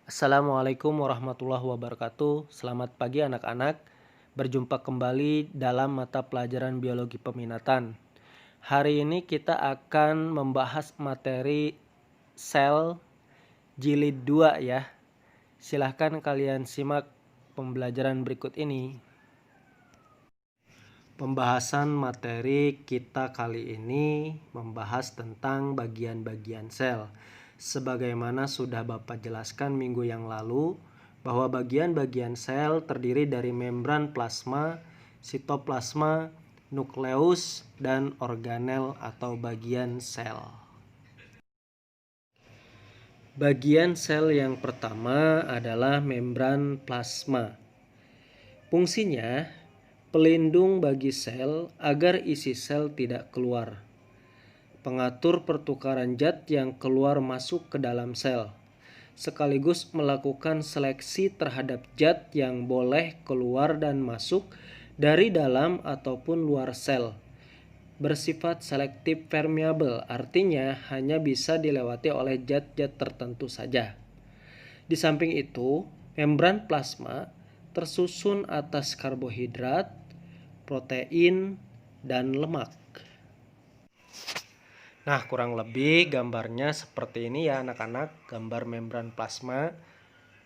Assalamualaikum warahmatullahi wabarakatuh. Selamat pagi anak-anak. Berjumpa kembali dalam mata pelajaran biologi peminatan. Hari ini kita akan membahas materi sel jilid 2 ya. Silahkan kalian simak pembelajaran berikut ini. Pembahasan materi kita kali ini membahas tentang bagian-bagian sel. Sebagaimana sudah Bapak jelaskan minggu yang lalu, bahwa bagian-bagian sel terdiri dari membran plasma, sitoplasma, nukleus, dan organel atau bagian sel. Bagian sel yang pertama adalah membran plasma. Fungsinya pelindung bagi sel agar isi sel tidak keluar. Pengatur pertukaran zat yang keluar masuk ke dalam sel, sekaligus melakukan seleksi terhadap zat yang boleh keluar dan masuk dari dalam ataupun luar sel. Bersifat selektif permeabel, artinya hanya bisa dilewati oleh zat-zat tertentu saja. Di samping itu, membran plasma tersusun atas karbohidrat, protein, dan lemak. Nah, kurang lebih gambarnya seperti ini ya anak-anak, gambar membran plasma.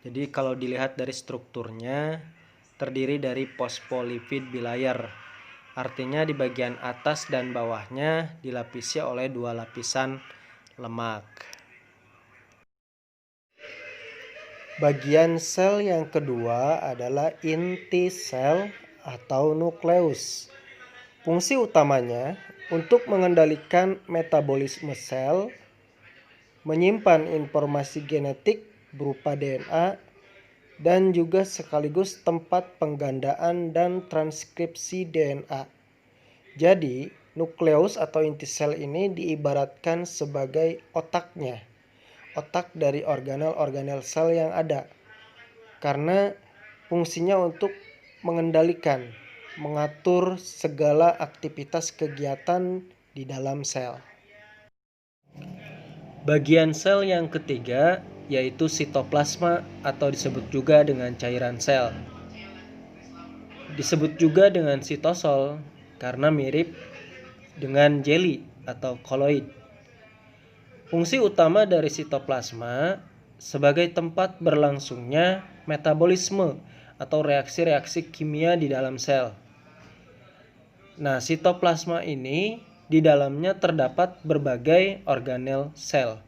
Jadi kalau dilihat dari strukturnya, terdiri dari fosfolipid bilayer. Artinya di bagian atas dan bawahnya dilapisi oleh dua lapisan lemak. Bagian sel yang kedua adalah inti sel atau nukleus. Fungsi utamanya untuk mengendalikan metabolisme sel, menyimpan informasi genetik berupa DNA, dan juga sekaligus tempat penggandaan dan transkripsi DNA. Jadi, nukleus atau inti sel ini diibaratkan sebagai otaknya, otak dari organel-organel sel yang ada, karena fungsinya untuk mengendalikan, mengatur segala aktivitas kegiatan di dalam sel. Bagian sel yang ketiga yaitu sitoplasma atau disebut juga dengan cairan sel. Disebut juga dengan sitosol karena mirip dengan jelly atau koloid. Fungsi utama dari sitoplasma sebagai tempat berlangsungnya metabolisme atau reaksi-reaksi kimia di dalam sel. Nah, sitoplasma ini di dalamnya terdapat berbagai organel sel.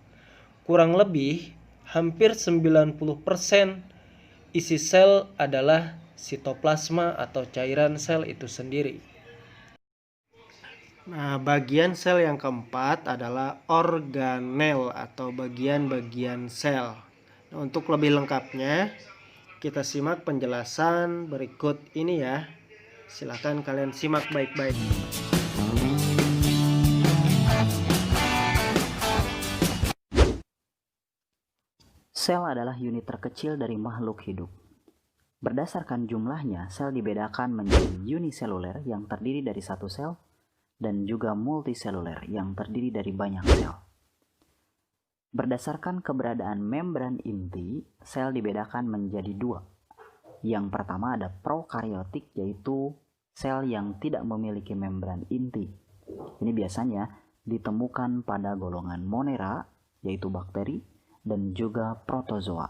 Kurang lebih hampir 90% isi sel adalah sitoplasma atau cairan sel itu sendiri. Nah, bagian sel yang keempat adalah organel atau bagian-bagian sel. Nah, untuk lebih lengkapnya, kita simak penjelasan berikut ini ya. Silakan kalian simak baik-baik. Sel adalah unit terkecil dari makhluk hidup. Berdasarkan jumlahnya, sel dibedakan menjadi uniseluler yang terdiri dari satu sel dan juga multiseluler yang terdiri dari banyak sel. Berdasarkan keberadaan membran inti, sel dibedakan menjadi dua. Yang pertama ada prokaryotik, yaitu sel yang tidak memiliki membran inti. Ini biasanya ditemukan pada golongan Monera, yaitu bakteri, dan juga protozoa.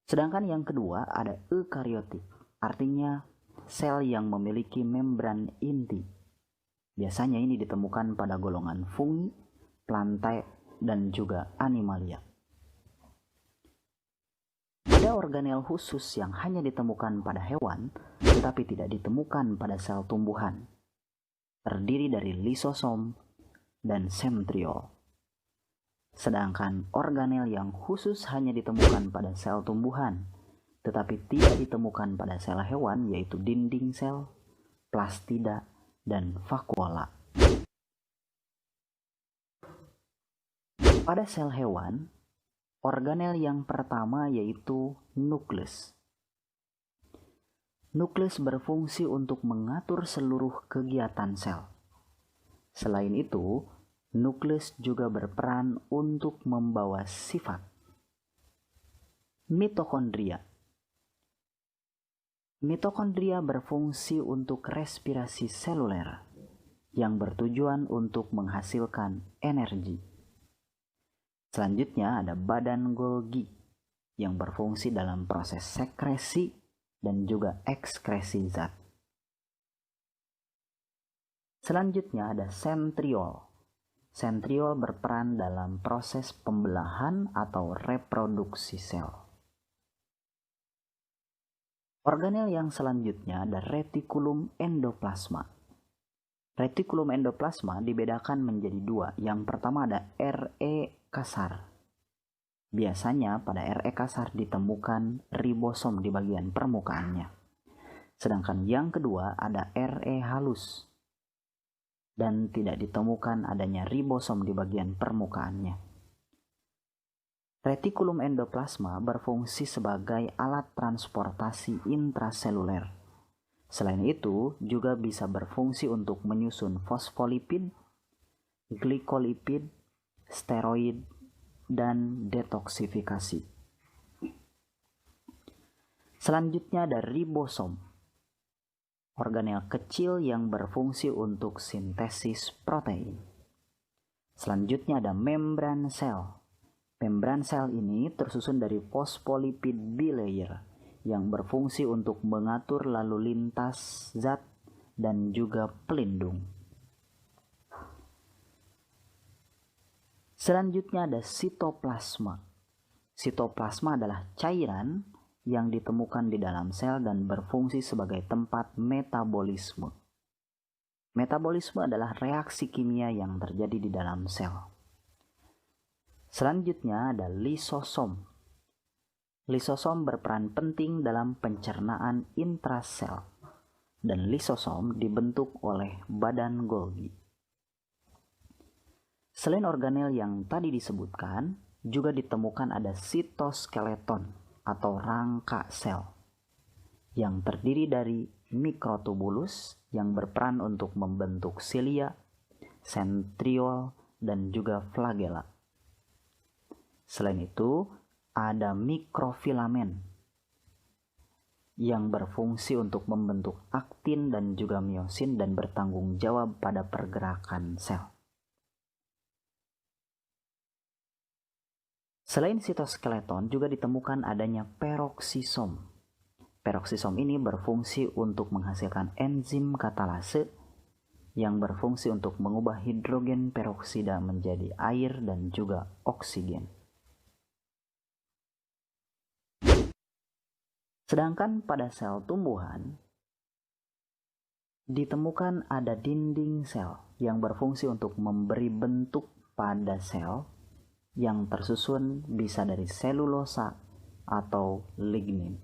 Sedangkan yang kedua ada eukaryotik, artinya sel yang memiliki membran inti. Biasanya ini ditemukan pada golongan fungi, plantae, dan juga animalia. Ada organel khusus yang hanya ditemukan pada hewan, tetapi tidak ditemukan pada sel tumbuhan. Terdiri dari lisosom dan sentriol. Sedangkan organel yang khusus hanya ditemukan pada sel tumbuhan, tetapi tidak ditemukan pada sel hewan, yaitu dinding sel, plastida, dan vakuola. Pada sel hewan, organel yang pertama yaitu nukleus. Nukleus berfungsi untuk mengatur seluruh kegiatan sel. Selain itu, nukleus juga berperan untuk membawa sifat. Mitokondria. Mitokondria berfungsi untuk respirasi seluler yang bertujuan untuk menghasilkan energi. Selanjutnya ada badan Golgi yang berfungsi dalam proses sekresi dan juga ekskresi zat. Selanjutnya ada sentriol. Sentriol berperan dalam proses pembelahan atau reproduksi sel. Organel yang selanjutnya ada retikulum endoplasma. Retikulum endoplasma dibedakan menjadi dua. Yang pertama ada RE kasar. Biasanya pada RE kasar ditemukan ribosom di bagian permukaannya. Sedangkan yang kedua ada RE halus dan tidak ditemukan adanya ribosom di bagian permukaannya. Retikulum endoplasma berfungsi sebagai alat transportasi intraseluler. Selain itu, juga bisa berfungsi untuk menyusun fosfolipid, glikolipid, steroid, dan detoksifikasi. Selanjutnya ada ribosom, organel kecil yang berfungsi untuk sintesis protein. Selanjutnya ada membran sel. Membran sel ini tersusun dari fosfolipid bilayer yang berfungsi untuk mengatur lalu lintas zat dan juga pelindung. Selanjutnya ada sitoplasma. Sitoplasma adalah cairan yang ditemukan di dalam sel dan berfungsi sebagai tempat metabolisme. Metabolisme adalah reaksi kimia yang terjadi di dalam sel. Selanjutnya ada lisosom. Lisosom berperan penting dalam pencernaan intrasel dan lisosom dibentuk oleh badan Golgi. Selain organel yang tadi disebutkan, juga ditemukan ada sitoskeleton atau rangka sel yang terdiri dari mikrotubulus yang berperan untuk membentuk silia, sentriol, dan juga flagela. Selain itu, ada mikrofilamen yang berfungsi untuk membentuk aktin dan juga miosin dan bertanggung jawab pada pergerakan sel. Selain sitoskeleton, juga ditemukan adanya peroksisom. Peroksisom ini berfungsi untuk menghasilkan enzim katalase yang berfungsi untuk mengubah hidrogen peroksida menjadi air dan juga oksigen. Sedangkan pada sel tumbuhan, ditemukan ada dinding sel yang berfungsi untuk memberi bentuk pada sel yang tersusun bisa dari selulosa atau lignin.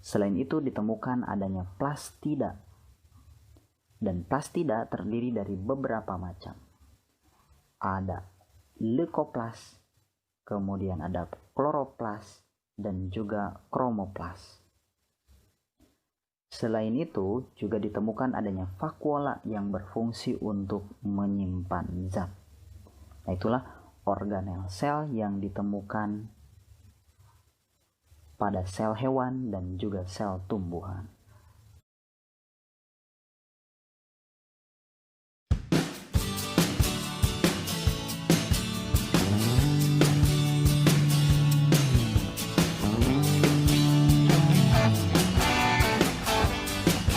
Selain itu ditemukan adanya plastida. Dan plastida terdiri dari beberapa macam. Ada leukoplas, kemudian ada kloroplas, dan juga kromoplas. Selain itu, juga ditemukan adanya vakuola yang berfungsi untuk menyimpan zat. Nah, itulah organel sel yang ditemukan pada sel hewan dan juga sel tumbuhan.